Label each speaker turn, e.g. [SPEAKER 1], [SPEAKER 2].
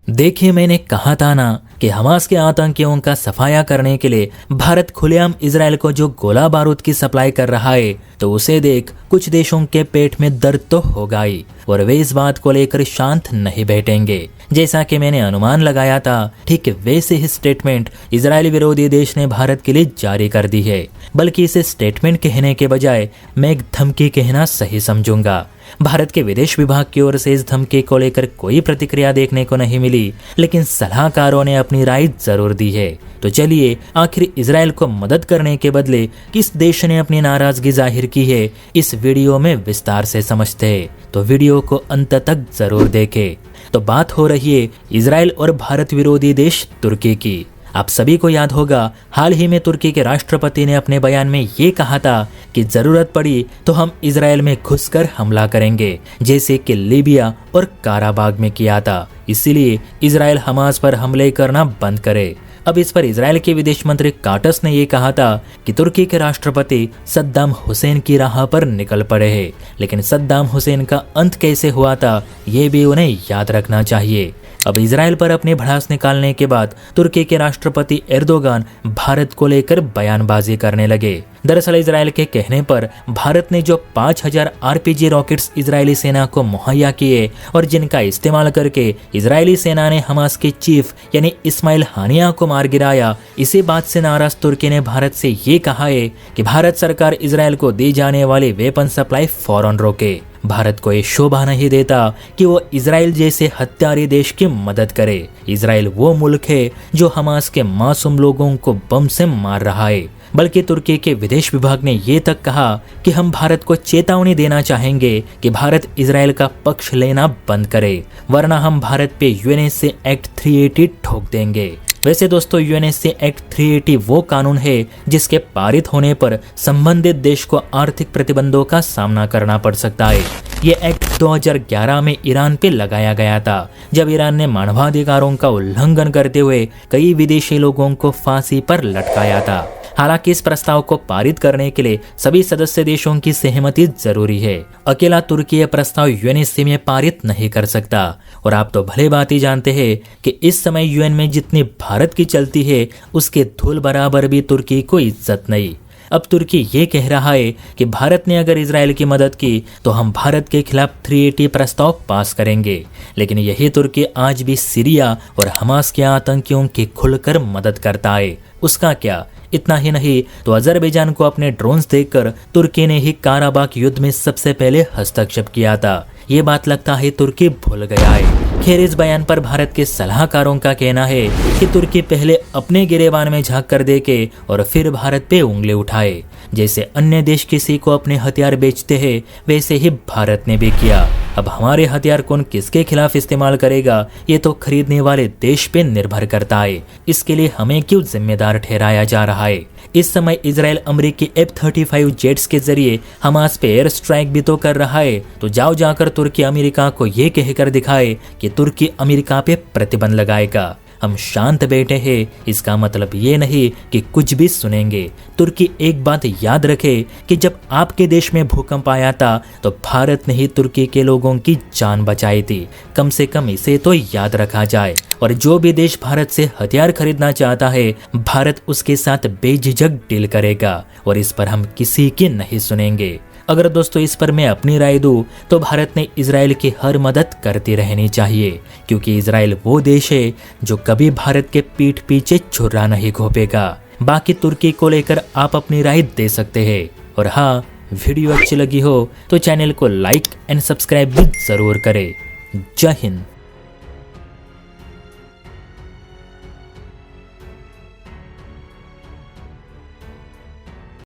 [SPEAKER 1] देखिए, मैंने कहा था ना कि हमास के आतंकियों का सफाया करने के लिए भारत खुलेआम इजराइल को जो गोला बारूद की सप्लाई कर रहा है, तो उसे देख कुछ देशों के पेट में दर्द तो होगा ही, और वे इस बात को लेकर शांत नहीं बैठेंगे। जैसा कि मैंने अनुमान लगाया था, ठीक वैसे ही स्टेटमेंट इजरायली विरोधी देश ने भारत के लिए जारी कर दी है। बल्कि इसे स्टेटमेंट कहने के बजाय मैं एक धमकी कहना सही समझूंगा। भारत के विदेश विभाग की ओर से इस धमकी को लेकर कोई प्रतिक्रिया देखने को नहीं मिली, लेकिन सलाहकारों ने अपनी राय जरूर दी है। तो चलिए, आखिर इजराइल को मदद करने के बदले किस देश ने अपनी नाराजगी जाहिर की है, इस वीडियो में विस्तार से समझते हैं। तो वीडियो को अंत तक जरूर देखें। तो बात हो रही है इजराइल और भारत विरोधी देश तुर्की की। आप सभी को याद होगा, हाल ही में तुर्की के राष्ट्रपति ने अपने बयान में ये कहा था कि जरूरत पड़ी तो हम इजराइल में घुसकर हमला करेंगे, जैसे कि लीबिया और काराबाग में किया था। इसीलिए इजराइल हमास पर हमले करना बंद करे। अब इस पर इजराइल के विदेश मंत्री काटस ने ये कहा था कि तुर्की के राष्ट्रपति सद्दाम हुसैन की राह पर निकल पड़े हैं, लेकिन सद्दाम हुसैन का अंत कैसे हुआ था, ये भी उन्हें याद रखना चाहिए। अब इजराइल पर अपनी भड़ास निकालने के बाद तुर्की के राष्ट्रपति एर्दोगान भारत को लेकर बयानबाजी करने लगे। दरअसल इजराइल के कहने पर भारत ने जो 5000 आरपीजी रॉकेट्स इजरायली सेना को मुहैया किए और जिनका इस्तेमाल करके इजरायली सेना ने हमास के चीफ यानी इस्माइल हानिया को मार गिराया, इसी बात से नाराज तुर्की ने भारत से ये कहा है कि भारत सरकार इजराइल को दी जाने वाली वेपन सप्लाई फौरन रोके। भारत को ये शोभा नहीं देता कि वो इजराइल जैसे हत्यारे देश की मदद करे। इजराइल वो मुल्क है जो हमास के मासूम लोगों को बम से मार रहा है। बल्कि तुर्की के विदेश विभाग ने ये तक कहा कि हम भारत को चेतावनी देना चाहेंगे कि भारत इजराइल का पक्ष लेना बंद करे, वरना हम भारत पे यूएनएससी एक्ट 380 ठोक देंगे। वैसे दोस्तों, यूएनएससी एक्ट 380 वो कानून है जिसके पारित होने पर संबंधित देश को आर्थिक प्रतिबंधों का सामना करना पड़ सकता है। ये एक्ट 2011 में ईरान पे लगाया गया था, जब ईरान ने मानवाधिकारों का उल्लंघन करते हुए कई विदेशी लोगों को फांसी पर लटकाया था। हालांकि इस प्रस्ताव को पारित करने के लिए सभी सदस्य देशों की सहमति जरूरी है। अकेला तुर्की यह प्रस्ताव यूएनएससी में पारित नहीं कर सकता। और आप तो भले बात ही जानते हैं कि इस समय यूएन में जितनी भारत की चलती है, उसके धूल बराबर भी तुर्की को इज्जत नहीं। अब तुर्की ये कह रहा है कि भारत ने अगर इजराइल की मदद की तो हम भारत के खिलाफ 380 प्रस्ताव पास करेंगे। लेकिन यही तुर्की आज भी सीरिया और हमास के आतंकियों की खुलकर मदद करता है। उसका क्या, इतना ही नहीं तो अजरबैजान को अपने ड्रोन्स देकर तुर्की ने ही काराबाग युद्ध में सबसे पहले हस्तक्षेप किया था। ये बात लगता है तुर्की भूल गया है। खैर, इस बयान पर भारत के सलाहकारों का कहना है कि तुर्की पहले अपने गिरेबान में झांक कर देखे और फिर भारत पे उंगली उठाए। जैसे अन्य देश किसी को अपने हथियार बेचते हैं, वैसे ही भारत ने भी किया। अब हमारे हथियार कौन किसके खिलाफ इस्तेमाल करेगा, ये तो खरीदने वाले देश पे निर्भर करता है। इसके लिए हमें क्यों जिम्मेदार ठहराया जा रहा है। इस समय इजराइल अमेरिकी F-35 जेट्स के जरिए हमास पे एयर स्ट्राइक भी तो कर रहा है। तो जाओ जाकर तुर्की अमेरिका को ये कहकर दिखाए कि तुर्की अमेरिका पे प्रतिबंध लगाएगा। हम शांत बैठे हैं, इसका मतलब ये नहीं कि कुछ भी सुनेंगे। तुर्की एक बात याद रखे कि जब आपके देश में भूकंप आया था तो भारत ने ही तुर्की के लोगों की जान बचाई थी। कम से कम इसे तो याद रखा जाए। और जो भी देश भारत से हथियार खरीदना चाहता है, भारत उसके साथ बेझिझक डील करेगा और इस पर हम किसी की नहीं सुनेंगे। अगर दोस्तों इस पर मैं अपनी राय दूं तो भारत ने इजराइल की हर मदद करती रहनी चाहिए, क्योंकि इजराइल वो देश है जो कभी भारत के पीठ पीछे छुरा नहीं घोंपेगा। बाकी तुर्की को लेकर आप अपनी राय दे सकते हैं। और हाँ, वीडियो अच्छी लगी हो तो चैनल को लाइक एंड सब्सक्राइब भी जरूर करें। जय हिंद।